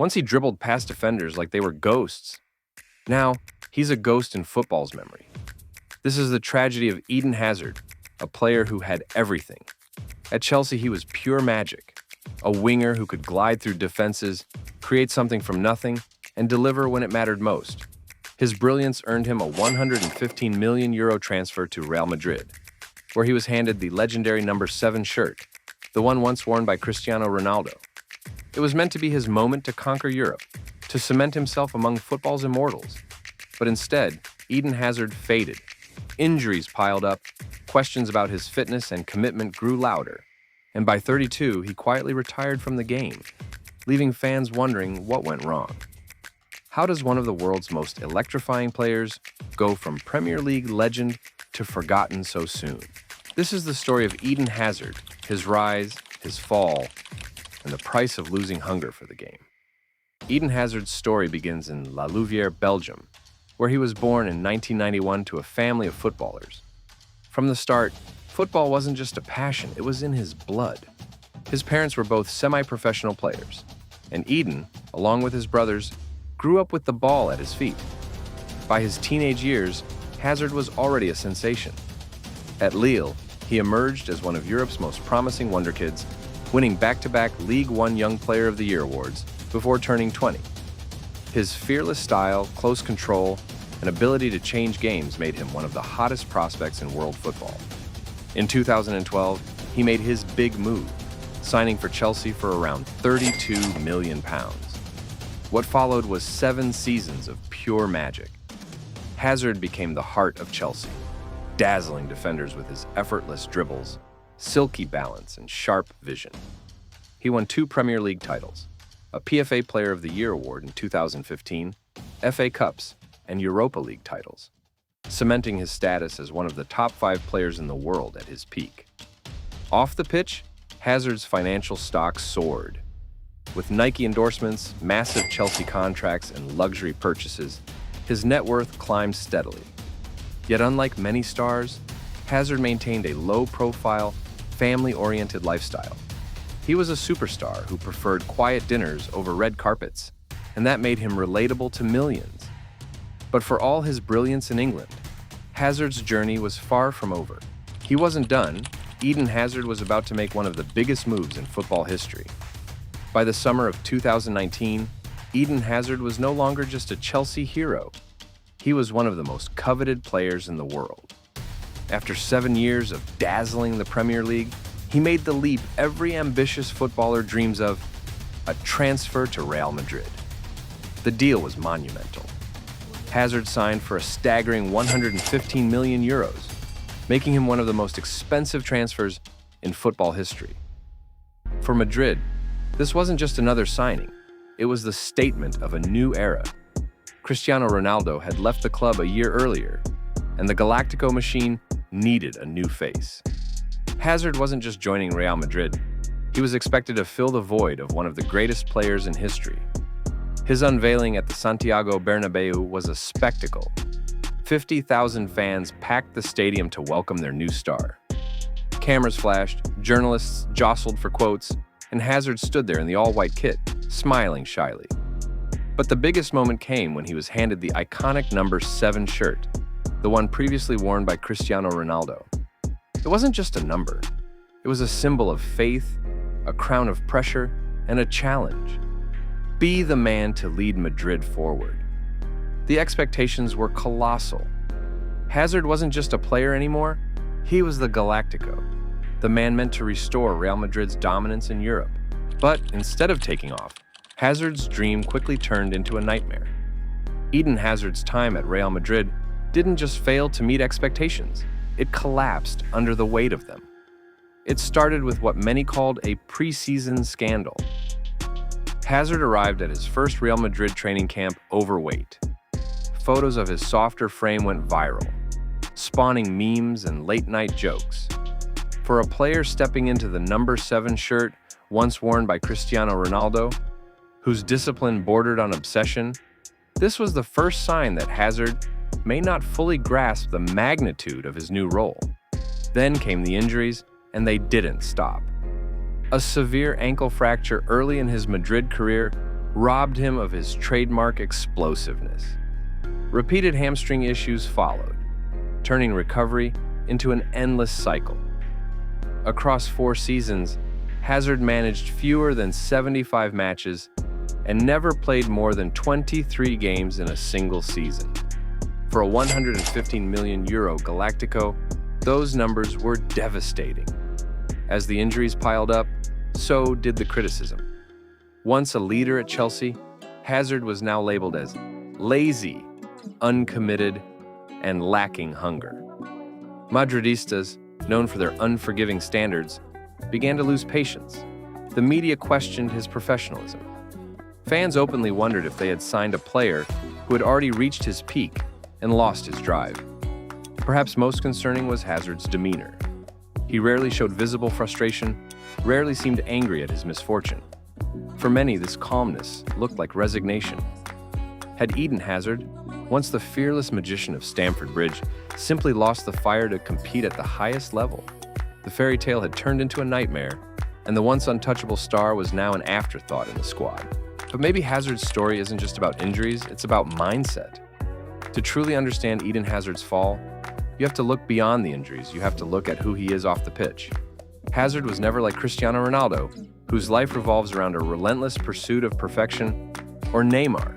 Once he dribbled past defenders like they were ghosts. Now, he's a ghost in football's memory. This is the tragedy of Eden Hazard, a player who had everything. At Chelsea, he was pure magic. A winger who could glide through defenses, create something from nothing, and deliver when it mattered most. His brilliance earned him a €115 million transfer to Real Madrid, where he was handed the legendary number 7 shirt, the one once worn by Cristiano Ronaldo. It was meant to be his moment to conquer Europe, to cement himself among football's immortals. But instead, Eden Hazard faded. Injuries piled up, questions about his fitness and commitment grew louder, and by 32, he quietly retired from the game, leaving fans wondering what went wrong. How does one of the world's most electrifying players go from Premier League legend to forgotten so soon? This is the story of Eden Hazard, his rise, his fall, and the price of losing hunger for the game. Eden Hazard's story begins in La Louvière, Belgium, where he was born in 1991 to a family of footballers. From the start, football wasn't just a passion, it was in his blood. His parents were both semi-professional players, and Eden, along with his brothers, grew up with the ball at his feet. By his teenage years, Hazard was already a sensation. At Lille, he emerged as one of Europe's most promising wonder kids, winning back-to-back League One Young Player of the Year awards before turning 20. His fearless style, close control, and ability to change games made him one of the hottest prospects in world football. In 2012, he made his big move, signing for Chelsea for around £32 million. What followed was 7 seasons of pure magic. Hazard became the heart of Chelsea, dazzling defenders with his effortless dribbles, silky balance, and sharp vision. He won 2 Premier League titles, a PFA Player of the Year award in 2015, FA Cups, and Europa League titles, cementing his status as one of the top 5 players in the world at his peak. Off the pitch, Hazard's financial stock soared. With Nike endorsements, massive Chelsea contracts, and luxury purchases, his net worth climbed steadily. Yet unlike many stars, Hazard maintained a low-profile, family-oriented lifestyle. He was a superstar who preferred quiet dinners over red carpets, and that made him relatable to millions. But for all his brilliance in England, Hazard's journey was far from over. He wasn't done. Eden Hazard was about to make one of the biggest moves in football history. By the summer of 2019, Eden Hazard was no longer just a Chelsea hero. He was one of the most coveted players in the world. After 7 years of dazzling the Premier League, he made the leap every ambitious footballer dreams of, a transfer to Real Madrid. The deal was monumental. Hazard signed for a staggering €115 million, making him one of the most expensive transfers in football history. For Madrid, this wasn't just another signing, it was the statement of a new era. Cristiano Ronaldo had left the club a year earlier, and the Galactico machine needed a new face. Hazard wasn't just joining Real Madrid, he was expected to fill the void of one of the greatest players in history. His unveiling at the Santiago Bernabeu was a spectacle. 50,000 fans packed the stadium to welcome their new star. Cameras flashed, journalists jostled for quotes, and Hazard stood there in the all-white kit, smiling shyly. But the biggest moment came when he was handed the iconic number 7 shirt, the one previously worn by Cristiano Ronaldo. It wasn't just a number. It was a symbol of faith, a crown of pressure, and a challenge. Be the man to lead Madrid forward. The expectations were colossal. Hazard wasn't just a player anymore, he was the Galactico, the man meant to restore Real Madrid's dominance in Europe. But instead of taking off, Hazard's dream quickly turned into a nightmare. Eden Hazard's time at Real Madrid didn't just fail to meet expectations, it collapsed under the weight of them. It started with what many called a preseason scandal. Hazard arrived at his first Real Madrid training camp overweight. Photos of his softer frame went viral, spawning memes and late-night jokes. For a player stepping into the number 7 shirt once worn by Cristiano Ronaldo, whose discipline bordered on obsession, this was the first sign that Hazard may not fully grasp the magnitude of his new role. Then came the injuries, and they didn't stop. A severe ankle fracture early in his Madrid career robbed him of his trademark explosiveness. Repeated hamstring issues followed, turning recovery into an endless cycle. Across 4 seasons, Hazard managed fewer than 75 matches and never played more than 23 games in a single season. For a €115 million Galactico, those numbers were devastating. As the injuries piled up, so did the criticism. Once a leader at Chelsea, Hazard was now labeled as lazy, uncommitted, and lacking hunger. Madridistas, known for their unforgiving standards, began to lose patience. The media questioned his professionalism. Fans openly wondered if they had signed a player who had already reached his peak and lost his drive. Perhaps most concerning was Hazard's demeanor. He rarely showed visible frustration, rarely seemed angry at his misfortune. For many, this calmness looked like resignation. Had Eden Hazard, once the fearless magician of Stamford Bridge, simply lost the fire to compete at the highest level? The fairy tale had turned into a nightmare, and the once untouchable star was now an afterthought in the squad. But maybe Hazard's story isn't just about injuries, it's about mindset. To truly understand Eden Hazard's fall, you have to look beyond the injuries, you have to look at who he is off the pitch. Hazard was never like Cristiano Ronaldo, whose life revolves around a relentless pursuit of perfection, or Neymar,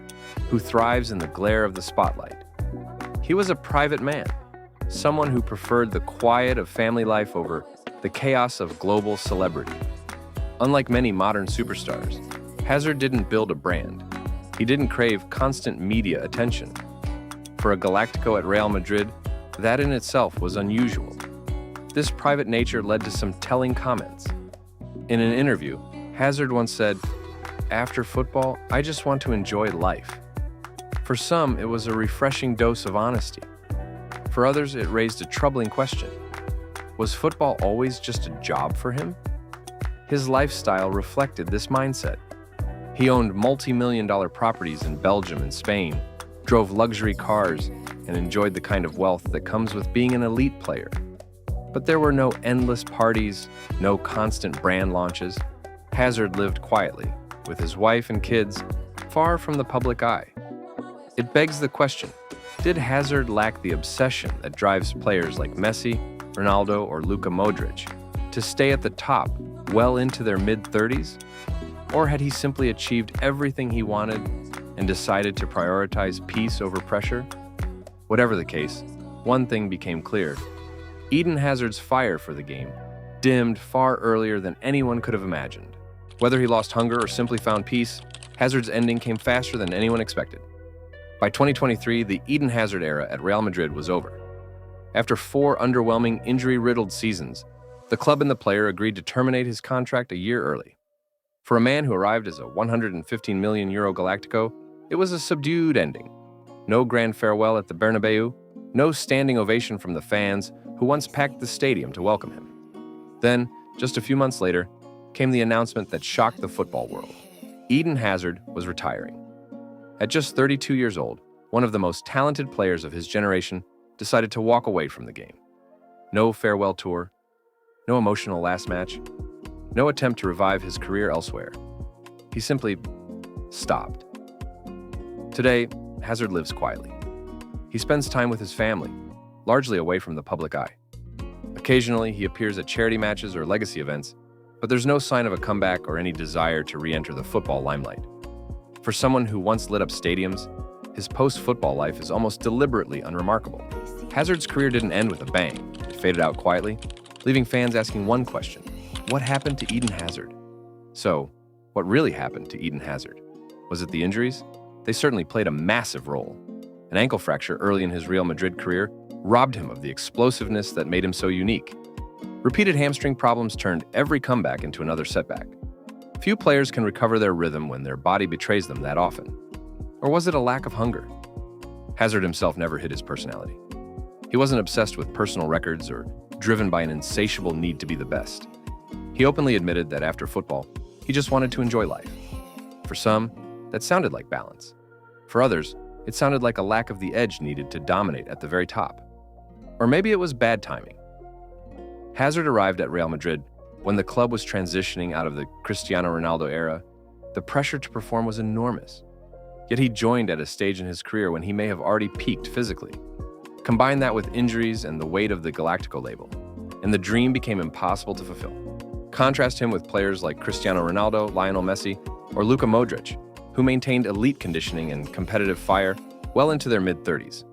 who thrives in the glare of the spotlight. He was a private man, someone who preferred the quiet of family life over the chaos of global celebrity. Unlike many modern superstars, Hazard didn't build a brand. He didn't crave constant media attention. For a Galactico at Real Madrid, that in itself was unusual. This private nature led to some telling comments. In an interview, Hazard once said, "After football, I just want to enjoy life." For some, it was a refreshing dose of honesty. For others, it raised a troubling question. Was football always just a job for him? His lifestyle reflected this mindset. He owned multi-million-dollar properties in Belgium and Spain, drove luxury cars, and enjoyed the kind of wealth that comes with being an elite player. But there were no endless parties, no constant brand launches. Hazard lived quietly, with his wife and kids, far from the public eye. It begs the question, did Hazard lack the obsession that drives players like Messi, Ronaldo, or Luka Modric to stay at the top well into their mid-30s? Or had he simply achieved everything he wanted and decided to prioritize peace over pressure? Whatever the case, one thing became clear. Eden Hazard's fire for the game dimmed far earlier than anyone could have imagined. Whether he lost hunger or simply found peace, Hazard's ending came faster than anyone expected. By 2023, the Eden Hazard era at Real Madrid was over. After 4 underwhelming, injury-riddled seasons, the club and the player agreed to terminate his contract a year early. For a man who arrived as a €115 million Galactico, it was a subdued ending. No grand farewell at the Bernabeu, no standing ovation from the fans who once packed the stadium to welcome him. Then, just a few months later, came the announcement that shocked the football world. Eden Hazard was retiring. At just 32 years old, one of the most talented players of his generation decided to walk away from the game. No farewell tour, no emotional last match, no attempt to revive his career elsewhere. He simply stopped. Today, Hazard lives quietly. He spends time with his family, largely away from the public eye. Occasionally, he appears at charity matches or legacy events, but there's no sign of a comeback or any desire to re-enter the football limelight. For someone who once lit up stadiums, his post-football life is almost deliberately unremarkable. Hazard's career didn't end with a bang. It faded out quietly, leaving fans asking one question: what happened to Eden Hazard? So, what really happened to Eden Hazard? Was it the injuries? They certainly played a massive role. An ankle fracture early in his Real Madrid career robbed him of the explosiveness that made him so unique. Repeated hamstring problems turned every comeback into another setback. Few players can recover their rhythm when their body betrays them that often. Or was it a lack of hunger? Hazard himself never hid his personality. He wasn't obsessed with personal records or driven by an insatiable need to be the best. He openly admitted that after football, he just wanted to enjoy life. For some, that sounded like balance. For others, it sounded like a lack of the edge needed to dominate at the very top. Or maybe it was bad timing. Hazard arrived at Real Madrid when the club was transitioning out of the Cristiano Ronaldo era The pressure to perform was enormous. Yet he joined at a stage in his career when he may have already peaked physically. Combine that with injuries and the weight of the Galactico label, and the dream became impossible to fulfill. Contrast him with players like Cristiano Ronaldo, Lionel Messi, or Luka Modric, who maintained elite conditioning and competitive fire well into their mid-30s.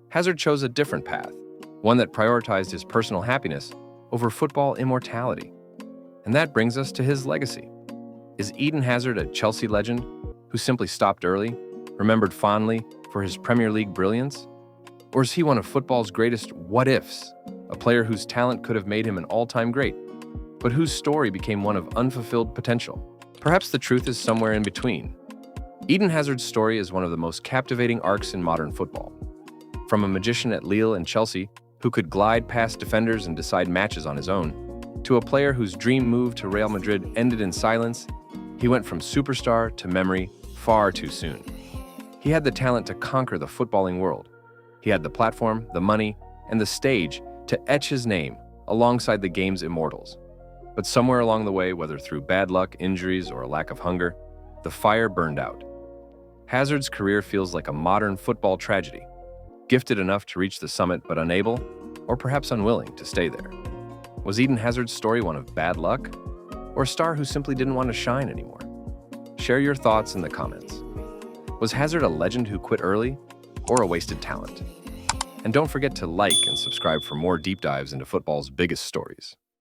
Hazard chose a different path, one that prioritized his personal happiness over football immortality. And that brings us to his legacy. Is Eden Hazard a Chelsea legend who simply stopped early, remembered fondly for his Premier League brilliance? Or is he one of football's greatest what-ifs, a player whose talent could have made him an all-time great, but whose story became one of unfulfilled potential? Perhaps the truth is somewhere in between. Eden Hazard's story is one of the most captivating arcs in modern football. From a magician at Lille and Chelsea who could glide past defenders and decide matches on his own, to a player whose dream move to Real Madrid ended in silence, he went from superstar to memory far too soon. He had the talent to conquer the footballing world. He had the platform, the money, and the stage to etch his name alongside the game's immortals. But somewhere along the way, whether through bad luck, injuries, or a lack of hunger, the fire burned out. Hazard's career feels like a modern football tragedy, gifted enough to reach the summit but unable, or perhaps unwilling, to stay there. Was Eden Hazard's story one of bad luck, or a star who simply didn't want to shine anymore? Share your thoughts in the comments. Was Hazard a legend who quit early, or a wasted talent? And don't forget to like and subscribe for more deep dives into football's biggest stories.